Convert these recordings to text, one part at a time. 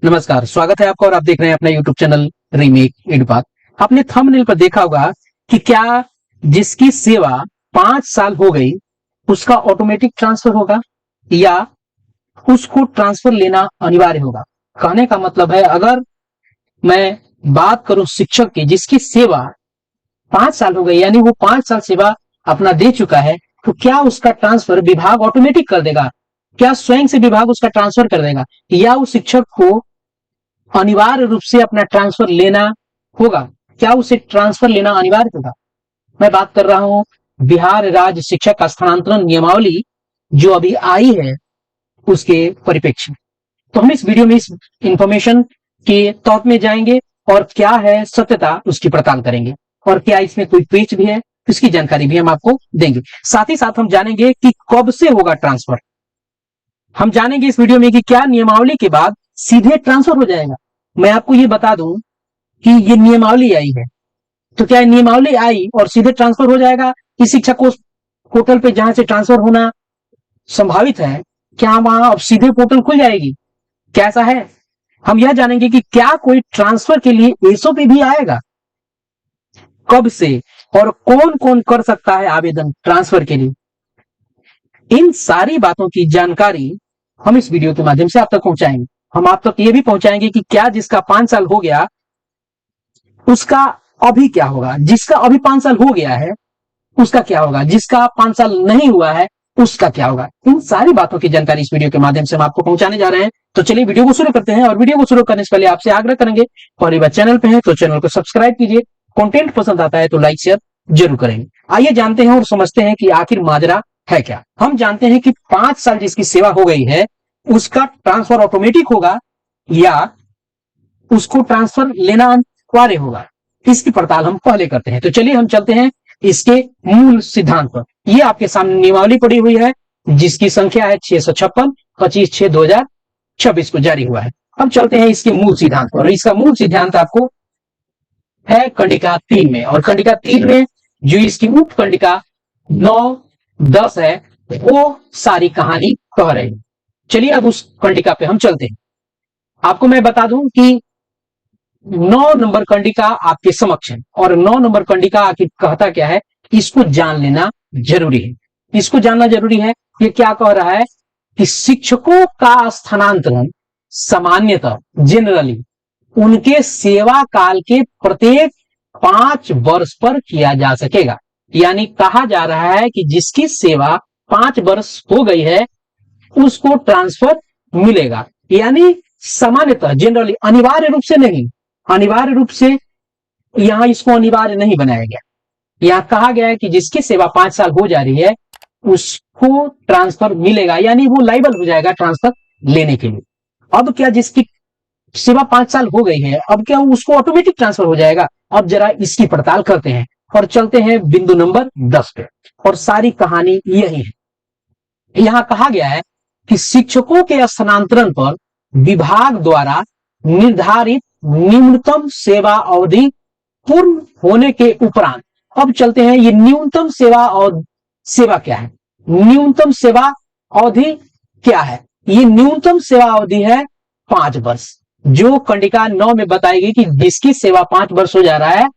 नमस्कार, स्वागत है आपका और आप देख रहे हैं अपना YouTube चैनल रीमेक एडुपाथ। आपने थंबनेल पर देखा होगा कि क्या जिसकी सेवा 5 साल हो गई उसका ऑटोमेटिक ट्रांसफर होगा या उसको ट्रांसफर लेना अनिवार्य होगा। कहने का मतलब है, अगर मैं बात करूं शिक्षक की जिसकी सेवा 5 साल हो गई, यानी वो 5 साल सेवा अपना दे चुका है, तो क्या उसका ट्रांसफर विभाग ऑटोमेटिक कर देगा? क्या स्वयं से विभाग उसका ट्रांसफर कर देगा या उस शिक्षक को अनिवार्य रूप से अपना ट्रांसफर लेना होगा? क्या उसे ट्रांसफर लेना अनिवार्य होगा? मैं बात कर रहा हूं बिहार राज्य शिक्षक स्थानांतरण नियमावली जो अभी आई है उसके परिप्रेक्ष्य में। तो हम इस वीडियो में इस इंफॉर्मेशन के तौर में जाएंगे और क्या है सत्यता उसकी पड़ताल करेंगे और क्या इसमें कोई पेच भी है इसकी जानकारी भी हम आपको देंगे। साथ ही साथ हम जानेंगे कि कब से होगा ट्रांसफर। हम जानेंगे इस वीडियो में कि क्या नियमावली के बाद सीधे ट्रांसफर हो जाएगा। मैं आपको ये बता दूं कि ये नियमावली आई है, तो क्या नियमावली आई और सीधे ट्रांसफर हो जाएगा इस शिक्षक को पोर्टल पे जहां से ट्रांसफर होना संभावित है, क्या वहां अब सीधे पोर्टल खुल जाएगी? कैसा है, हम यह जानेंगे कि क्या कोई ट्रांसफर के लिए एसओपी भी आएगा, कब से और कौन कौन कर सकता है आवेदन ट्रांसफर के लिए। इन सारी बातों की जानकारी हम इस वीडियो के माध्यम से आप तक पहुंचाएंगे। हम आप तक ये भी पहुंचाएंगे कि क्या जिसका 5 साल हो गया उसका अभी क्या होगा, जिसका अभी 5 साल हो गया है उसका क्या होगा, जिसका 5 साल नहीं हुआ है उसका क्या होगा। इन सारी बातों की जानकारी इस वीडियो के माध्यम से हम आपको पहुंचाने जा रहे हैं। तो चलिए वीडियो को शुरू करते हैं और वीडियो को शुरू करने से पहले आपसे आग्रह करेंगे, पहली बार चैनल पे है तो चैनल को सब्सक्राइब कीजिए, कंटेंट पसंद आता है तो लाइक शेयर जरूर करेंगे। आइए जानते हैं और समझते हैं कि आखिर माजरा है क्या। हम जानते हैं कि 5 साल जिसकी सेवा हो गई है उसका ट्रांसफर ऑटोमेटिक होगा या उसको ट्रांसफर लेना अनिवार्य होगा, इसकी पड़ताल हम पहले करते हैं। तो चलिए हम चलते हैं इसके मूल सिद्धांत पर। ये आपके सामने नियमावली पड़ी हुई है जिसकी संख्या है 656 25/6/2026 को जारी हुआ है। अब चलते हैं इसके मूल सिद्धांत पर। इसका मूल सिद्धांत आपको है कंडिका 3 में, और कंडिका 3 में जो इसकी उप कंडिका 9-10 है वो सारी कहानी कह रही है। चलिए अब उस कंडिका पे हम चलते हैं। आपको मैं बता दूं कि 9 नंबर कंडिका आपके समक्ष है और 9 नंबर कंडिका आखिर कहता क्या है, इसको जान लेना जरूरी है। इसको जानना जरूरी है। ये क्या कह रहा है कि शिक्षकों का स्थानांतरण सामान्यतः जनरली उनके सेवा काल के प्रत्येक 5 वर्ष पर किया जा सकेगा। यानी कहा जा रहा है कि जिसकी सेवा 5 वर्ष हो गई है उसको ट्रांसफर मिलेगा। यानी सामान्यतः जनरली, अनिवार्य रूप से नहीं, अनिवार्य रूप से यहां इसको अनिवार्य नहीं बनाया गया। यहां कहा गया है कि जिसकी सेवा 5 साल हो जा रही है उसको ट्रांसफर मिलेगा, यानी वो लाइबल हो जाएगा ट्रांसफर लेने के लिए। अब क्या जिसकी सेवा 5 साल हो गई है अब क्या उसको ऑटोमेटिक ट्रांसफर हो जाएगा? अब जरा इसकी पड़ताल करते हैं और चलते हैं बिंदु नंबर 10 पे, और सारी कहानी यही है। यहां कहा गया है कि शिक्षकों के स्थानांतरण पर विभाग द्वारा निर्धारित न्यूनतम सेवा अवधि पूर्ण होने के उपरांत, अब चलते हैं ये न्यूनतम सेवा क्या है, न्यूनतम सेवा अवधि क्या है। ये न्यूनतम सेवा अवधि है 5 वर्ष, जो कंडिका 9 में बताई गई कि जिसकी सेवा 5 वर्ष हो जा रहा है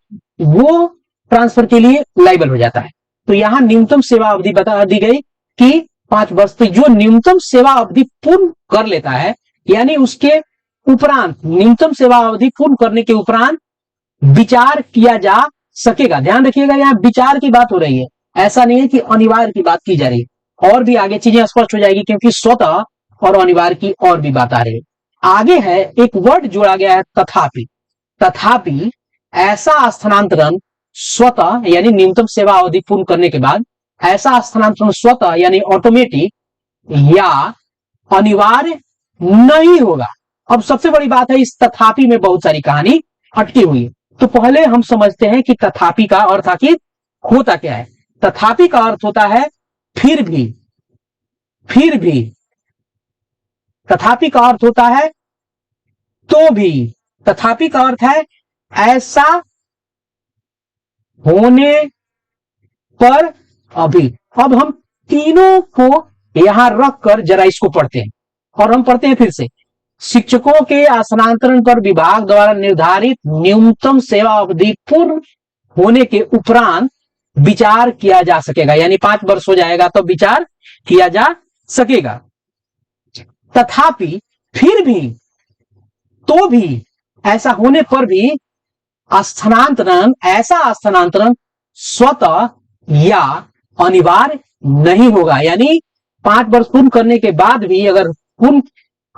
वो ट्रांसफर के लिए लाइबल हो जाता है। तो यहां न्यूनतम सेवा अवधि बता दी गई कि 5 वर्ष। तो जो न्यूनतम सेवा अवधि पूर्ण कर लेता है, यानी उसके उपरांत, न्यूनतम सेवा अवधि पूर्ण करने के उपरांत विचार किया जा सकेगा। ध्यान रखिएगा यहां विचार की बात हो रही है, ऐसा नहीं है कि अनिवार्य की बात की जा रही है। और भी आगे चीजें स्पष्ट हो जाएगी क्योंकि स्वतः और अनिवार्य की और भी बात आ रही है। आगे है एक वर्ड जोड़ा गया है तथापि। तथापि ऐसा स्थानांतरण स्वतः यानी न्यूनतम सेवा अवधि पूर्ण करने के बाद ऐसा स्थानांतरण स्वतः यानी ऑटोमेटिक या अनिवार्य नहीं होगा। अब सबसे बड़ी बात है इस तथापि में बहुत सारी कहानी अटकी हुई है। तो पहले हम समझते हैं कि तथापि का अर्थ आखिर होता क्या है। तथापि का अर्थ होता है फिर भी। फिर भी तथापि का अर्थ होता है तो भी। तथापि का अर्थ है ऐसा होने पर अभी। अब हम तीनों को यहां रखकर जरा इसको पढ़ते हैं और हम पढ़ते हैं फिर से। शिक्षकों के स्थानांतरण पर विभाग द्वारा निर्धारित न्यूनतम सेवा अवधि पूर्ण होने के उपरांत विचार किया जा सकेगा, यानी 5 वर्ष हो जाएगा तो विचार किया जा सकेगा। तथापि फिर भी, तो भी, ऐसा होने पर भी ऐसा स्थानांतरण स्वतः या अनिवार्य नहीं होगा, यानी 5 वर्ष पूर्ण करने के बाद भी अगर पूर्ण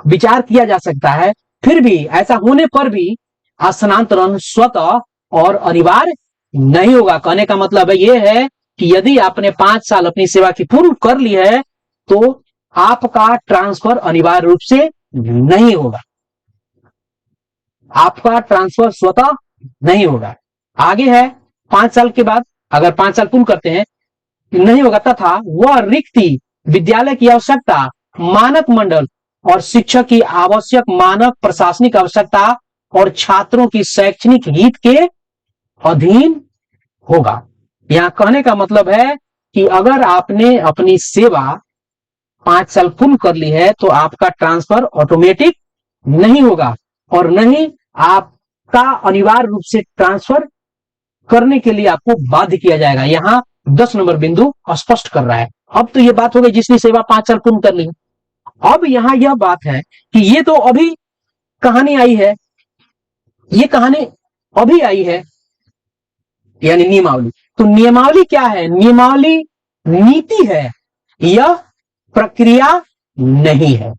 विचार किया जा सकता है, फिर भी ऐसा होने पर भी स्थानांतरण स्वतः और अनिवार्य नहीं होगा। कहने का मतलब यह है कि यदि आपने 5 साल अपनी सेवा की पूर्ण कर ली है तो आपका ट्रांसफर अनिवार्य रूप से नहीं होगा, आपका ट्रांसफर स्वतः नहीं होगा। आगे है 5 साल के बाद अगर 5 साल पूर्ण करते हैं नहीं होगा, तथा वह रिक्ति विद्यालय की आवश्यकता, मानक मंडल और शिक्षक की आवश्यक मानक प्रशासनिक आवश्यकता और छात्रों की शैक्षणिक हित के अधीन होगा। यहां कहने का मतलब है कि अगर आपने अपनी सेवा 5 साल पूर्ण कर ली है तो आपका ट्रांसफर ऑटोमेटिक नहीं होगा और नहीं आपका अनिवार्य रूप से ट्रांसफर करने के लिए आपको बाध्य किया जाएगा। यहां 10 नंबर बिंदु स्पष्ट कर रहा है। अब तो यह बात हो गई जिसने सेवा 5 साल पूर्ण कर ली। अब यहां यह बात है कि ये तो अभी कहानी आई है, ये कहानी अभी आई है, यानी नियमावली। तो नियमावली क्या है? नियमावली नीति है, यह प्रक्रिया नहीं है।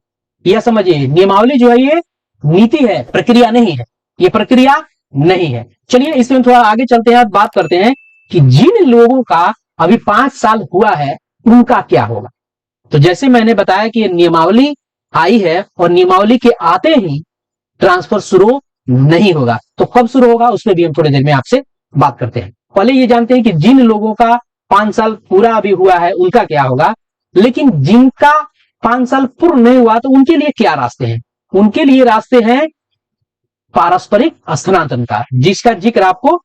यह समझिए, नियमावली जो है ये नीति है, प्रक्रिया नहीं है, ये प्रक्रिया नहीं है। चलिए इसमें थोड़ा आगे चलते हैं, बात करते हैं कि जिन लोगों का अभी 5 साल हुआ है उनका क्या होगा। तो जैसे मैंने बताया कि नियमावली आई है और नियमावली के आते ही ट्रांसफर शुरू नहीं होगा। तो कब शुरू होगा उसमें भी हम थोड़ी देर में आपसे बात करते हैं। पहले ये जानते हैं कि जिन लोगों का 5 साल पूरा अभी हुआ है उनका क्या होगा, लेकिन जिनका 5 साल पूर्ण नहीं हुआ तो उनके लिए क्या रास्ते हैं। उनके लिए रास्ते हैं पारस्परिक स्थानांतरण का, जिसका जिक्र आपको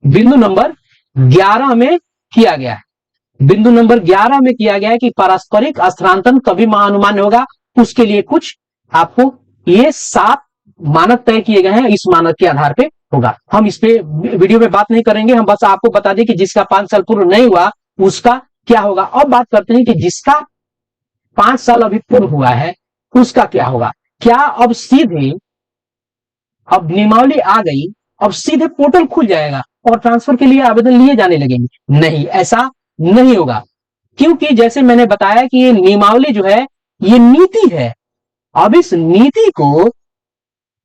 बिंदु नंबर 11 में किया गया है। बिंदु नंबर 11 में किया गया है कि पारस्परिक स्थानांतरण तभी अनुमान्य होगा, उसके लिए कुछ आपको ये 7 मानक तय किए गए हैं, इस मानक के आधार पे होगा। हम इस पे वीडियो में बात नहीं करेंगे, हम बस आपको बता दें कि जिसका 5 साल पूर्ण नहीं हुआ उसका क्या होगा। अब बात करते हैं कि जिसका 5 साल अभी पूर्ण हुआ है उसका क्या होगा। क्या अब सीधे, अब नियमावली आ गई, अब सीधे पोर्टल खुल जाएगा और ट्रांसफर के लिए आवेदन लिए जाने लगेंगे? नहीं, ऐसा नहीं होगा, क्योंकि जैसे मैंने बताया कि ये नियमावली जो है ये नीति है। अब इस नीति को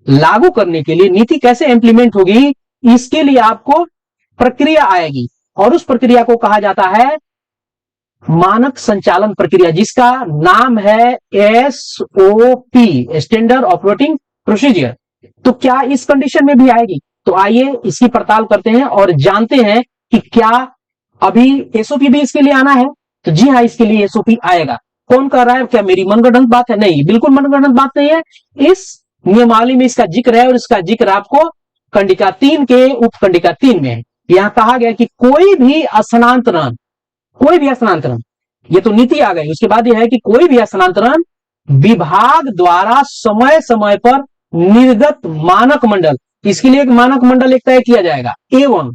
लागू करने के लिए, नीति कैसे इंप्लीमेंट होगी, इसके लिए आपको प्रक्रिया आएगी और उस प्रक्रिया को कहा जाता है मानक संचालन प्रक्रिया, जिसका नाम है SOP, स्टैंडर्ड ऑपरेटिंग प्रोसीजर। तो क्या इस कंडीशन में भी आएगी? तो आइए इसकी पड़ताल करते हैं और जानते हैं कि क्या अभी SOP भी इसके लिए आना है। तो जी हाँ, इसके लिए SOP आएगा। कौन कह रहा है? क्या मेरी मनगढ़ंत बात है? नहीं, बिल्कुल मनगढ़ंत बात नहीं है। इस नियमावली में इसका जिक्र है और इसका जिक्र आपको कंडिका 3 के उपकंडिका 3 में है। यहां कहा गया कि कोई भी स्थानांतरण, ये तो नीति आ गई, उसके बाद यह है कि कोई भी स्थानांतरण विभाग द्वारा समय समय पर निर्गत मानक मंडल, इसके लिए एक मानक मंडल एक तय किया जाएगा, एवं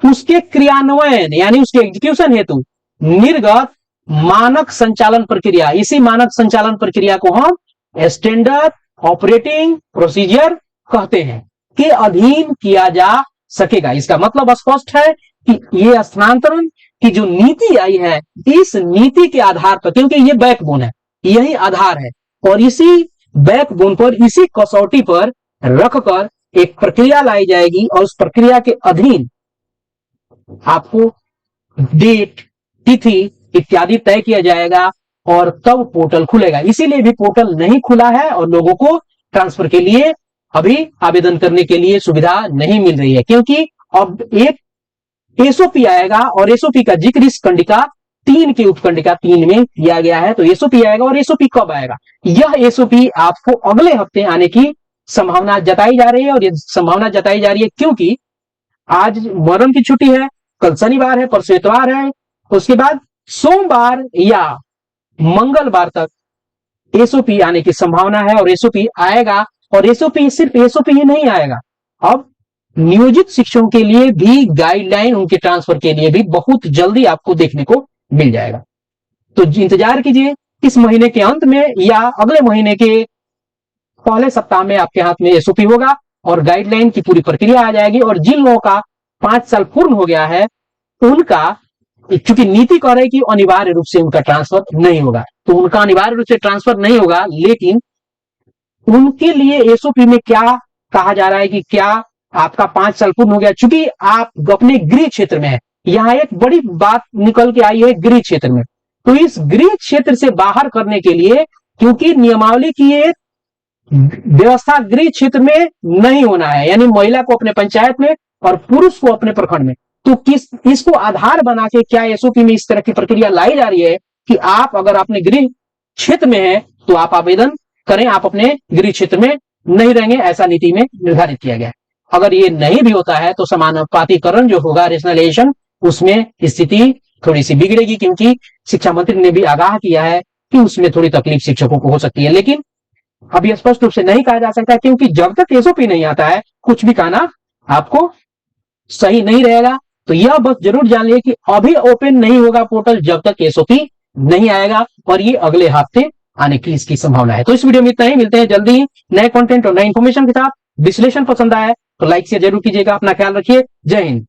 उसके क्रियान्वयन यानी उसके एग्जीक्यूशन हेतु निर्गत मानक संचालन प्रक्रिया, इसी मानक संचालन प्रक्रिया को हम स्टैंडर्ड ऑपरेटिंग प्रोसीजर कहते हैं, के अधीन किया जा सकेगा। इसका मतलब स्पष्ट है कि यह स्थानांतरण की जो नीति आई है, इस नीति के आधार पर, क्योंकि ये बैकबोन है, यही आधार है, और इसी बैकबोन पर, इसी कसौटी पर रखकर एक प्रक्रिया लाई जाएगी और उस प्रक्रिया के अधीन आपको डेट, तिथि इत्यादि तय किया जाएगा और तब पोर्टल खुलेगा। इसीलिए भी पोर्टल नहीं खुला है और लोगों को ट्रांसफर के लिए अभी आवेदन करने के लिए सुविधा नहीं मिल रही है, क्योंकि अब एक SOP आएगा और SOP का जिक्र इस कंडिका 3 के उपकंडिका 3 में किया गया है। तो SOP आएगा और SOP कब आएगा? यह SOP आपको अगले हफ्ते आने की संभावना जताई जा रही है, और यह संभावना जताई जा रही है क्योंकि आज मुहर्रम की छुट्टी है, कल शनिवार है, परसों इतवार है, उसके बाद सोमवार या मंगलवार तक एसओपी आने की संभावना है और एसओपी आएगा। और एसओपी सिर्फ एसओपी ही नहीं आएगा, अब नियोजित शिक्षकों के लिए भी गाइडलाइन, उनके ट्रांसफर के लिए भी बहुत जल्दी आपको देखने को मिल जाएगा। तो इंतजार कीजिए, इस महीने के अंत में या अगले महीने के पहले सप्ताह में आपके हाथ में एसओपी होगा और गाइडलाइन की पूरी प्रक्रिया आ जाएगी। और जिन लोगों का 5 साल पूर्ण हो गया है उनका, क्योंकि नीति कह रही है कि अनिवार्य रूप से उनका ट्रांसफर नहीं होगा, तो उनका अनिवार्य रूप से ट्रांसफर नहीं होगा, लेकिन उनके लिए एसओपी में क्या कहा जा रहा है कि क्या आपका 5 साल पूर्ण हो गया, चूंकि आप अपने गृह क्षेत्र में है, यहां एक बड़ी बात निकल के आई है गृह क्षेत्र में। तो इस गृह क्षेत्र से बाहर करने के लिए, क्योंकि नियमावली की एक व्यवस्था गृह क्षेत्र में नहीं होना है, यानी महिला को अपने पंचायत में और पुरुष को अपने प्रखंड में, तो किस इसको आधार बना के क्या एसओपी में इस तरह की प्रक्रिया लाई जा रही है कि आप अगर अपने गृह क्षेत्र में है तो आप आवेदन करें, आप अपने गृह क्षेत्र में नहीं रहेंगे, ऐसा नीति में निर्धारित किया गया है। अगर ये नहीं भी होता है तो समानुपातिकरण जो होगा, रेशनलाइजेशन, उसमें स्थिति थोड़ी सी बिगड़ेगी, क्योंकि शिक्षा मंत्री ने भी आगाह किया है कि उसमें थोड़ी तकलीफ शिक्षकों को हो सकती है। लेकिन अभी स्पष्ट रूप से नहीं कहा जा सकता, क्योंकि जब तक एसओपी नहीं आता है कुछ भी कहना आपको सही नहीं रहेगा। तो यह बस जरूर जान लिया कि अभी ओपन नहीं होगा पोर्टल जब तक एसओपी नहीं आएगा, और ये अगले हफ्ते आने की इसकी संभावना है। तो इस वीडियो में इतना ही, मिलते हैं जल्दी ही नए कंटेंट और नए इंफॉर्मेशन के साथ। विश्लेषण पसंद आया तो लाइक शेयर जरूर कीजिएगा। अपना ख्याल रखिए। जय हिंद।